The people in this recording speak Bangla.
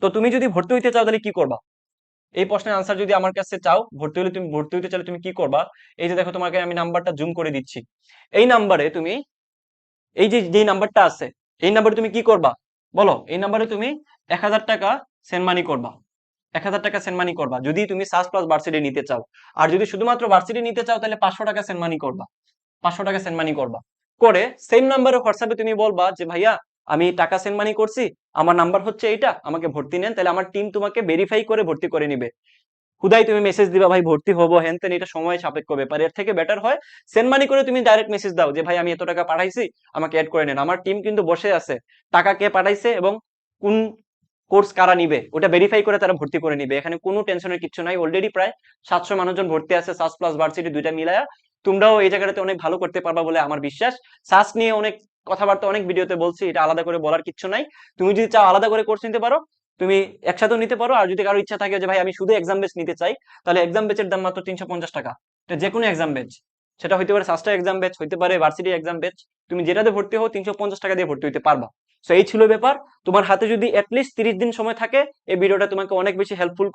তো তুমি যদি ভর্তি হইতে চাও তাহলে কি করবা? এই প্রশ্নের আনসার যদি আমার কাছে চাও, তুমি ভর্তি হইতে চাইলে তুমি কি করবা? এই যে দেখো, তোমাকে আমি নাম্বারটা জুম করে দিচ্ছি। এই নাম্বারে তুমি, এই যে যে নাম্বারটা আছে, এই নাম্বারে তুমি কি করবা বলো? এই নাম্বারে তুমি 1,000 টাকা সেন্ড মানি করবা। 1,000 টাকা সেন্ড মানি করবা যদি তুমি সাস প্লাস ভার্সিটি নিতে চাও। আর যদি শুধুমাত্র ভার্সিটি নিতে চাও তাহলে 500 টাকা সেন্ড মানি করবা। 500 টাকা সেন্ড মানি করবা। করে সেম নাম্বারে হোয়াটসঅ্যাপে তুমি বলবা যে ভাইয়া, আমি টাকা সেন্ড মানি করছি, আমার নাম্বার হচ্ছে এইটা, আমাকে ভর্তি নেন। তাহলে আমার টিম তোমাকে ভেরিফাই করে ভর্তি করে নিবে। হুদাই তুমি মেসেজ দিবা ভাই ভর্তি হবো হ্যান তেন, এটা সময় সাপেক্ষ ব্যাপার। এর থেকে বেটার হয় সেন্ড মানি করে তুমি ডাইরেক্ট মেসেজ দাও যে ভাই আমি এত টাকা পাঠাইছি, আমাকে অ্যাড করে নেন। আমার টিম কিন্তু বসে আছে, টাকা কে পাঠাইছে এবং কোন কোর্স কারা নিবে ওটা ভেরিফাই করে তারা ভর্তি করে নিবে। এখানে কোনো টেনশনের কিছু নাই। অলরেডি প্রায় 700 মানুষজন ভর্তি আছে সাস প্লাস ভার্সিটি দুইটা মিলায়া। তোমরাও এই জায়গাটাতে অনেক ভালো করতে পারবা বলে আমার বিশ্বাস। সাস নিয়ে অনেক কথাবার্তা অনেক ভিডিওতে বলছি, এটা আলাদা করে বলার কিছু নাই। তুমি যদি চাও আলাদা করে কোর্স নিতে পারো, তুমি একসাথেও নিতে পারো। আর যদি কারো ইচ্ছা থাকে যে ভাই আমি শুধু এক্সাম বেচ নিতে চাই, তাহলে এক্সাম বেচের দাম মাত্র 350 টাকা। এটা যে কোনো এক্সাম বেচ, সেটা হইতে পারে সাস্টা এক্সাম বেচ, হইতে পারে ভার্সিটি এক্সাম বেচ। তুমি যেটাতে ভর্তি হও 350 টাকা দিয়ে ভর্তি হইতে পারবা। তো এই ছিল ব্যাপার। তোমার হাতে যদি অ্যাটলিস্ট 30 দিন সময় থাকে, এই ভিডিওটা তোমাকে অনেক বেশি হেল্পফুল